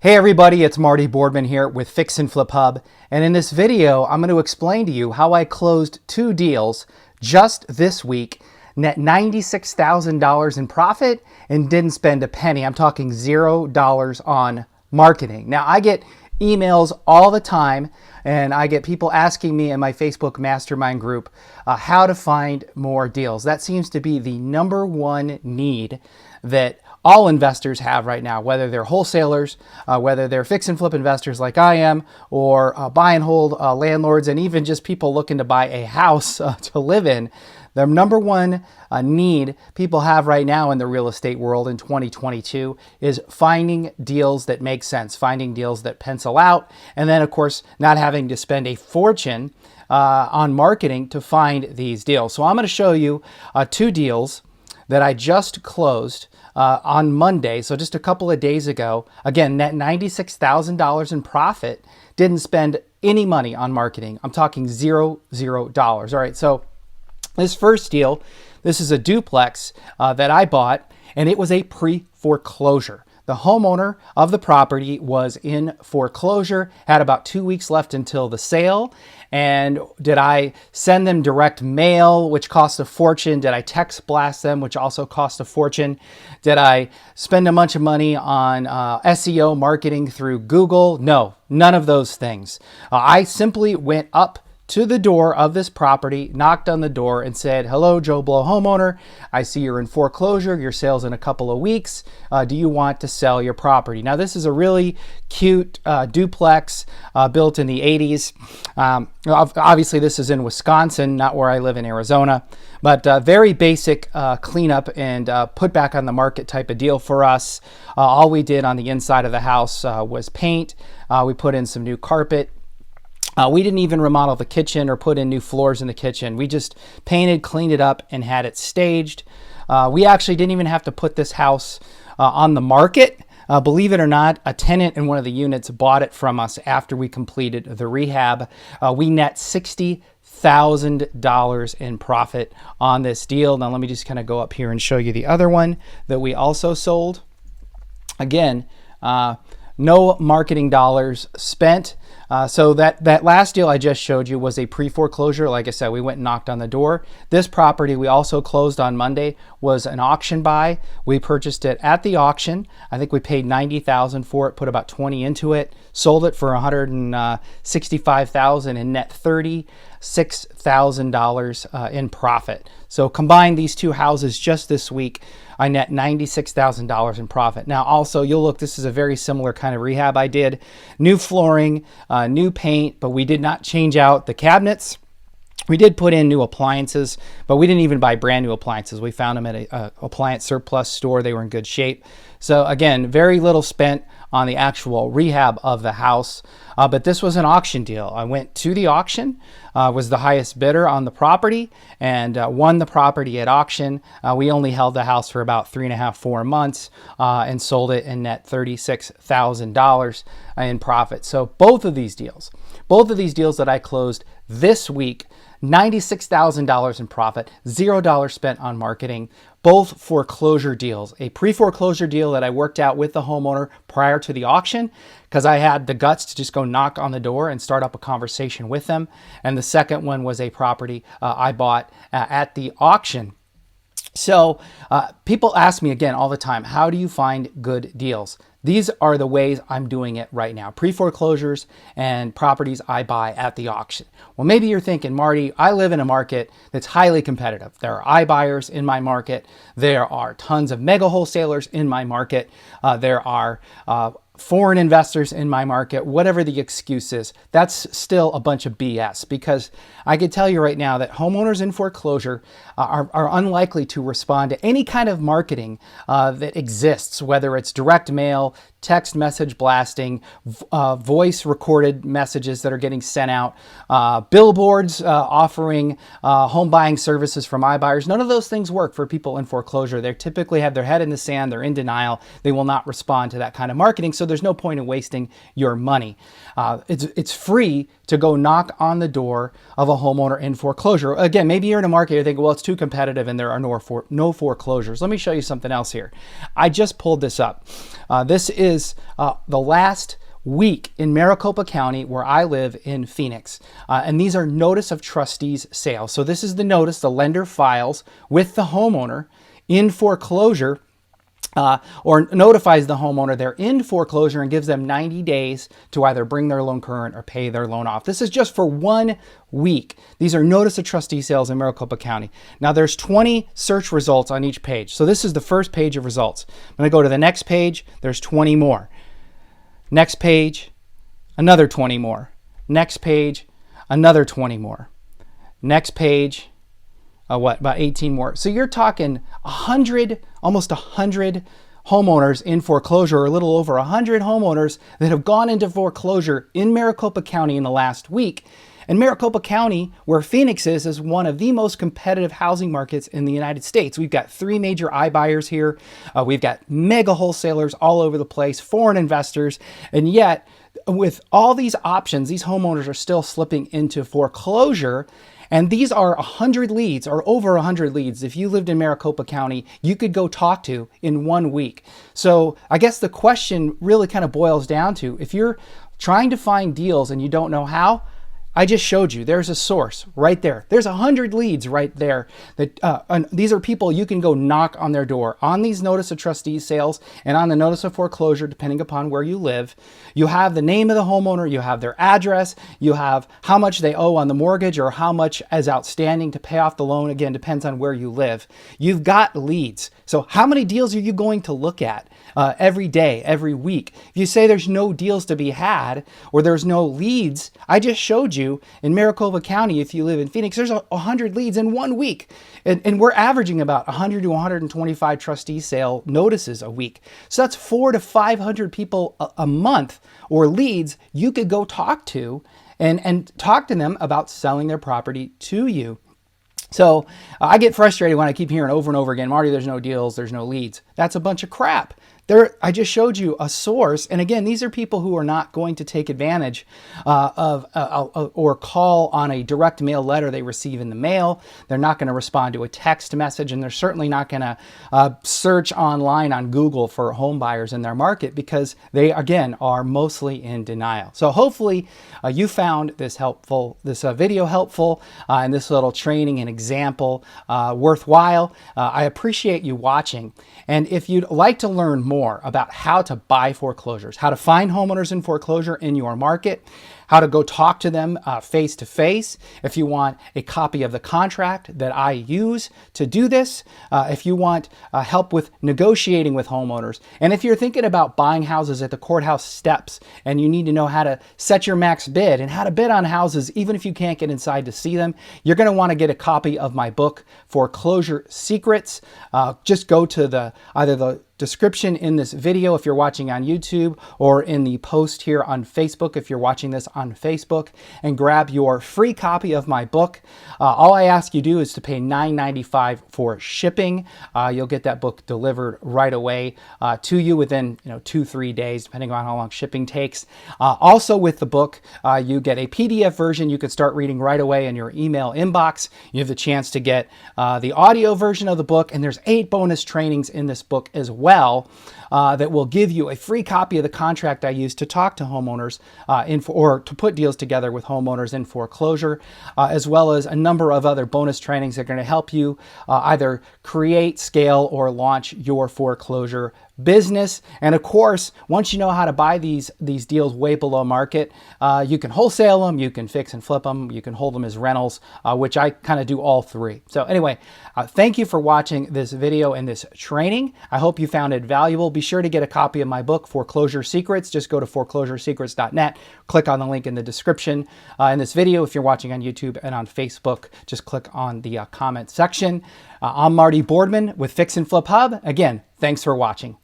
Hey everybody, it's Marty Boardman here with Fix and Flip Hub, and in this video I'm going to explain to you how I closed 2 deals just this week, net $96,000 in profit, and didn't spend a penny. I'm talking $0 on marketing. Now I get emails all the time, and I get people asking me in my Facebook mastermind group how to find more deals. That seems to be the number 1 need that all investors have right now, whether they're wholesalers, whether they're fix and flip investors like I am, or buy and hold landlords, and even just people looking to buy a house to live in. The number 1 need people have right now in the real estate world in 2022 is finding deals that make sense, finding deals that pencil out, and then of course not having to spend a fortune on marketing to find these deals. So I'm going to show you 2 deals that I just closed on Monday, so just a couple of days ago. Again, net $96,000 in profit, didn't spend any money on marketing. I'm talking $0. All right, so this first deal, this is a duplex that I bought, and it was a pre-foreclosure. The homeowner of the property was in foreclosure, had about 2 weeks left until the sale. And did I send them direct mail, which cost a fortune? Did I text blast them, which also cost a fortune? Did I spend a bunch of money on SEO marketing through Google? No, none of those things. I simply went up to the door of this property, knocked on the door and said, "Hello, Joe Blow homeowner. I see you're in foreclosure. Your sale's in a couple of weeks. Do you want to sell your property?" Now, this is a really cute duplex built in the 80s. Obviously, this is in Wisconsin, not where I live in Arizona, but very basic cleanup and put back on the market type of deal for us. All we did on the inside of the house was paint. We put in some new carpet. We didn't even remodel the kitchen or put in new floors in the kitchen. We just painted, cleaned it up, and had it staged. We actually didn't even have to put this house on the market. Believe it or not, a tenant in one of the units bought it from us after we completed the rehab. We net $60,000 in profit on this deal. Now let me just kind of go up here and show you the other one that we also sold. Again, no marketing dollars spent. So that last deal I just showed you was a pre-foreclosure. Like I said, we went and knocked on the door. This property we also closed on Monday was an auction buy. We purchased it at the auction. I think we paid $90,000 for it, put about $20 into it, sold it for $165,000 and net $36,000 in profit. So combine these 2 houses just this week, I net $96,000 in profit. Now also, you'll look, this is a very similar kind of rehab I did. New flooring, new paint, but we did not change out the cabinets. We did put in new appliances, but we didn't even buy brand new appliances. We found them at a appliance surplus store. They were in good shape. So again, very little spent on the actual rehab of the house. But this was an auction deal. I went to the auction, was the highest bidder on the property, and won the property at auction. We only held the house for about 3.5, 4 months and sold it and net $36,000 in profit. So both of these deals that I closed this week, $96,000 in profit, $0 spent on marketing, both foreclosure deals. A pre-foreclosure deal that I worked out with the homeowner prior to the auction because I had the guts to just go knock on the door and start up a conversation with them. And the second one was a property I bought at the auction. So people ask me again all the time, how do you find good deals? These are the ways I'm doing it right now. Pre-foreclosures and properties I buy at the auction. Well, maybe you're thinking, Marty, I live in a market that's highly competitive. There are iBuyers in my market. There are tons of mega wholesalers in my market. There are foreign investors in my market. Whatever the excuse is, that's still a bunch of BS, because I can tell you right now that homeowners in foreclosure are unlikely to respond to any kind of marketing that exists, whether it's direct mail, text message blasting, voice recorded messages that are getting sent out, billboards offering home buying services from iBuyers. None of those things work for people in foreclosure. They typically have their head in the sand. They're in denial. They will not respond to that kind of marketing. So there's no point in wasting your money. It's free to go knock on the door of a homeowner in foreclosure. Again, maybe you're in a market, you're thinking, well, it's too competitive and there are no foreclosures. Let me show you something else here. I just pulled this up. This is is the last week in Maricopa County where I live in Phoenix. And these are notice of trustees sales. So this is the notice the lender files with the homeowner in foreclosure, or notifies the homeowner they're in foreclosure and gives them 90 days to either bring their loan current or pay their loan off. This is just for 1 week. These are notice of trustee sales in Maricopa County. Now there's 20 search results on each page. So this is the first page of results. I'm going to go to the next page. There's 20 more. Next page, another 20 more. Next page, another 20 more. Next page, about 18 more. So you're talking 100, almost 100 homeowners in foreclosure, or a little over 100 homeowners that have gone into foreclosure in Maricopa County in the last week. And Maricopa County, where Phoenix is one of the most competitive housing markets in the United States. We've got 3 major iBuyers here. We've got mega wholesalers all over the place, foreign investors, and yet with all these options, these homeowners are still slipping into foreclosure. And these are 100 leads, or over 100 leads. If you lived in Maricopa County, you could go talk to in 1 week. So I guess the question really kind of boils down to, if you're trying to find deals and you don't know how, I just showed you, there's a source right there. There's 100 leads right there. That these are people you can go knock on their door on these notice of trustee sales and on the notice of foreclosure, depending upon where you live. You have the name of the homeowner, you have their address, you have how much they owe on the mortgage or how much is outstanding to pay off the loan. Again, depends on where you live. You've got leads. So how many deals are you going to look at every day, every week? If you say there's no deals to be had or there's no leads, I just showed you in Maricopa County, if you live in Phoenix, there's 100 leads in 1 week. And we're averaging about 100 to 125 trustee sale notices a week. So that's 400 to 500 people a month, or leads you could go talk to and talk to them about selling their property to you. So I get frustrated when I keep hearing over and over again, Marty, there's no deals, there's no leads. That's a bunch of crap. I just showed you a source. And again, these are people who are not going to take advantage of or call on a direct mail letter they receive in the mail. They're not going to respond to a text message, and they're certainly not going to search online on Google for home buyers in their market, because they, again, are mostly in denial. So hopefully you found this video helpful, and this little training and example worthwhile. I appreciate you watching. And if you'd like to learn more about how to buy foreclosures, how to find homeowners in foreclosure in your market, how to go talk to them face to face, if you want a copy of the contract that I use to do this, if you want help with negotiating with homeowners, and if you're thinking about buying houses at the courthouse steps and you need to know how to set your max bid and how to bid on houses even if you can't get inside to see them, you're going to want to get a copy of my book, Foreclosure Secrets. Just go to either the description in this video if you're watching on YouTube, or in the post here on Facebook if you're watching this on Facebook, and grab your free copy of my book. All I ask you to do is to pay $9.95 for shipping. You'll get that book delivered right away to you within 2-3 days, depending on how long shipping takes. Also with the book, you get a PDF version you could start reading right away in your email inbox. You have the chance to get the audio version of the book, and there's 8 bonus trainings in this book as well that will give you a free copy of the contract I use to talk to homeowners or to put deals together with homeowners in foreclosure, as well as a number of other bonus trainings that are going to help you either create, scale, or launch your foreclosure business. And of course, once you know how to buy these deals way below market, you can wholesale them, you can fix and flip them, you can hold them as rentals, which I kind of do all 3. So anyway, thank you for watching this video and this training. I hope you found it valuable. Be sure to get a copy of my book, Foreclosure Secrets. Just go to foreclosuresecrets.net, click on the link in the description in this video. If you're watching on YouTube and on Facebook, just click on the comment section. I'm Marty Boardman with Fix and Flip Hub. Again, thanks for watching.